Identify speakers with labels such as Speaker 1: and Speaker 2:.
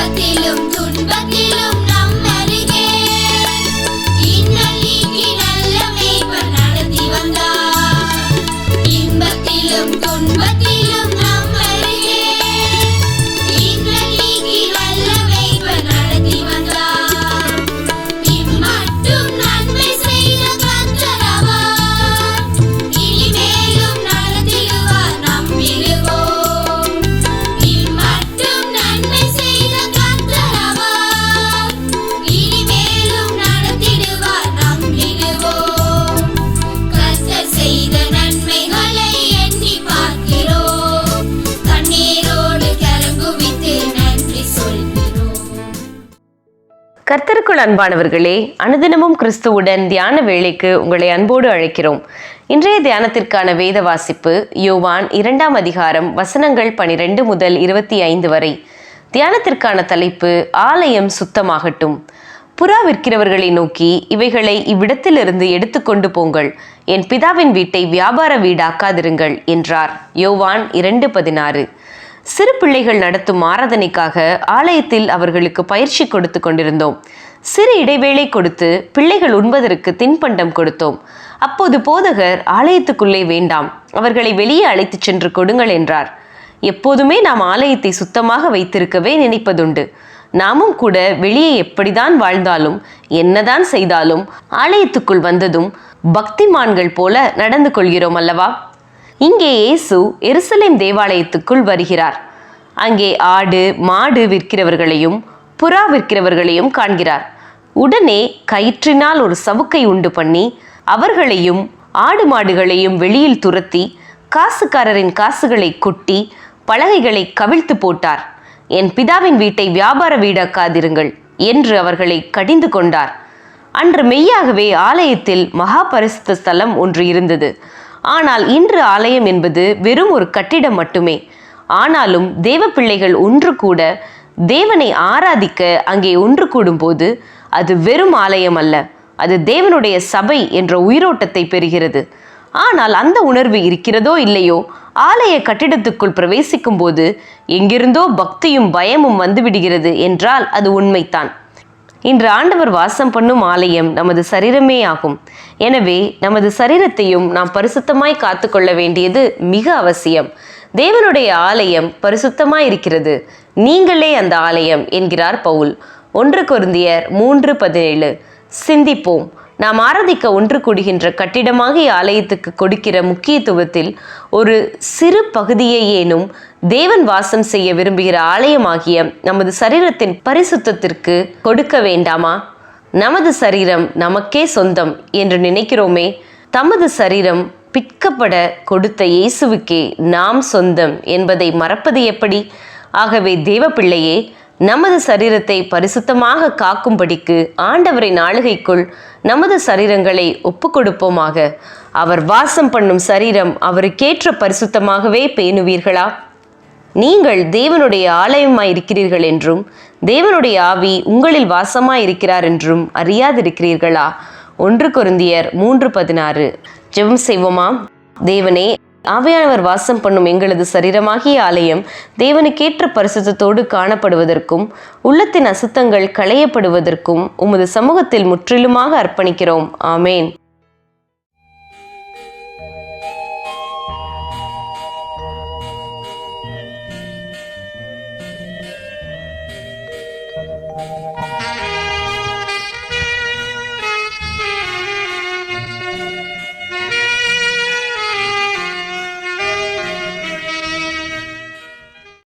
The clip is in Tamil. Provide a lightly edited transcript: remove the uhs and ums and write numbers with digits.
Speaker 1: இன்பத்திலும் துன்பத்திலும் நம் அருகே இன்னல் நீக்கி நல்ல மேய்ப்பர் நடத்தி வந்தார். இன்பத்திலும் துன்பத்திலும் நம் அருகே இன்னல் நீக்கி நல்ல மேய்ப்பர் நடத்தி வந்தார். இம்மட்டும் நன்மை செய்த கர்த்தர் அவர், இனிமேலும் நடத்திடுவார் நம்பிடுவோம். இம்மட்டும் நன்மை செய்த கர்த்தர் அவர், இனிமேலும் நடத்திடுவார் நம்பிடுவோம். கர்த்தர் செய்த நன்மைகளை எண்ணி பார்க்கிறோம், கண்ணீரோடு கரங்குவித்து நன்றி சொல்கிறோம்.
Speaker 2: கர்த்தருக்குள் அன்பானவர்களே, அனுதினமும் கிறிஸ்துவுடன் தியான வேளைக்கு உங்களை அன்போடு அழைக்கிறோம். இன்றைய தியானத்திற்கான வேத வாசிப்பு யோவான் 2ஆம் அதிகாரம் வசனங்கள் 12 முதல் 25 வரை. தியானத்திற்கான தலைப்பு ஆலயம் சுத்தமாகட்டும். புறா விற்கிறவர்களை நோக்கி, இவைகளை இவ்விடத்திலிருந்து எடுத்துக்கொண்டு போங்கள், என் பிதாவின் வீட்டை வியாபார வீடாக்காதிருங்கள் என்றார். யோவான் 2:16. சிறு பிள்ளைகள் நடத்தும் ஆராதனைக்காக ஆலயத்தில் அவர்களுக்கு பயிற்சி கொடுத்து கொண்டிருந்தோம். சிறு இடைவேளை கொடுத்து பிள்ளைகள் உண்பதற்கு தின்பண்டம் கொடுத்தோம். அப்போது போதகர், ஆலயத்துக்குள்ளே வேண்டாம், அவர்களை வெளியே அழைத்துச் சென்று கொடுங்கள் என்றார். எப்போதுமே நாம் ஆலயத்தை சுத்தமாக வைத்திருக்கவே நினைப்பதுண்டு. நாமும் கூட வெளியே எப்படிதான் வாழ்ந்தாலும் என்னதான் செய்தாலும் ஆலயத்துக்குள் வந்ததும் பக்திமான்கள் போல நடந்து கொள்கிறோம் அல்லவா? இங்கே இயேசு எருசலேம் தேவாலயத்துக்குள் வருகிறார். அங்கே ஆடு மாடு விற்கிறவர்களையும் புறா விற்கிறவர்களையும் காண்கிறார். உடனே கயிற்றினால் ஒரு சவுக்கை உண்டு பண்ணி அவர்களையும் ஆடு மாடுகளையும் வெளியில் துரத்தி காசுக்காரரின் காசுகளை கொட்டி பலகைகளை கவிழ்த்து போட்டார். என் பிதாவின் வீட்டை வியாபார வீடாக்காதிருங்கள் என்று அவர்களை கடிந்து கொண்டார். அன்று மெய்யாகவே ஆலயத்தில் மகா பரிசுத்த ஸ்தலம் ஒன்று இருந்தது. ஆனால் இன்று ஆலயம் என்பது வெறும் ஒரு கட்டிடம் மட்டுமே. ஆனாலும் தேவ பிள்ளைகள் ஒன்று கூட தேவனை ஆராதிக்க அங்கே ஒன்று கூடும்போது அது வெறும் ஆலயம் அல்ல, அது தேவனுடைய சபை என்ற உயிரோட்டத்தை பெறுகிறது. ஆனால் அந்த உணர்வு இருக்கிறதோ இல்லையோ, ஆலய கட்டிடத்துக்குள் பிரவேசிக்கும் போது எங்கிருந்தோ பக்தியும் பயமும் வந்துவிடுகிறது என்றால் அது உண்மைத்தான். இன்று ஆண்டவர் வாசம் பண்ணும் ஆலயம் நமது சரீரமே ஆகும். எனவே நமது சரீரத்தையும் நாம் பரிசுத்தமாய் காத்து கொள்ள வேண்டியது மிக அவசியம். தேவனுடைய ஆலயம் பரிசுத்தமாய் இருக்கிறது, நீங்களே அந்த ஆலயம் என்கிறார் பவுல். 1 கொரிந்தியர் 3:17. சிந்திப்போம். நாம் ஆராதிக்க ஒன்று கூடுகின்ற கட்டிடமாகிய ஆலயத்துக்கு கொடுக்கிற முக்கியத்துவத்தில் ஒரு சிறு பகுதியையேனும் தேவன் வாசம் செய்ய விரும்புகிற ஆலயமாகிய நமது சரீரத்தின் பரிசுத்தத்திற்கு கொடுக்க வேண்டாமா? நமது சரீரம் நமக்கே சொந்தம் என்று நினைக்கிறோமே. தமது சரீரம் பிற்கப்பட கொடுத்த இயேசுவுக்கே நாம் சொந்தம் என்பதை மறப்பது எப்படி? ஆகவே தேவ பிள்ளையே, நமது சரீரத்தை பரிசுத்தமாக காக்கும்படிக்கு ஆண்டவரின் ஆளுகைக்குள் நமது சரீரங்களை ஒப்பு கொடுப்போமாக. அவர் வாசம் பண்ணும் சரீரம் அவருக்கேற்ற பரிசுத்தமாகவே பேணுவீர்களா? நீங்கள் தேவனுடைய ஆலயமாயிருக்கிறீர்கள் என்றும் தேவனுடைய ஆவி உங்களில் வாசமாயிருக்கிறார் என்றும் அறியாதிருக்கிறீர்களா? 1 கொரிந்தியர் 3:16. ஜெபம் செய்வோமா? தேவனே, ஆவியானவர் வாசம் பண்ணும் எங்களது சரீரமாகிய ஆலயம் தேவனுக்கேற்ற பரிசுத்தத்தோடு காணப்படுவதற்கும் உள்ளத்தின் அசுத்தங்கள் களையப்படுவதற்கும் உமது சமூகத்தில் முற்றிலுமாக அர்ப்பணிக்கிறோம். ஆமேன்.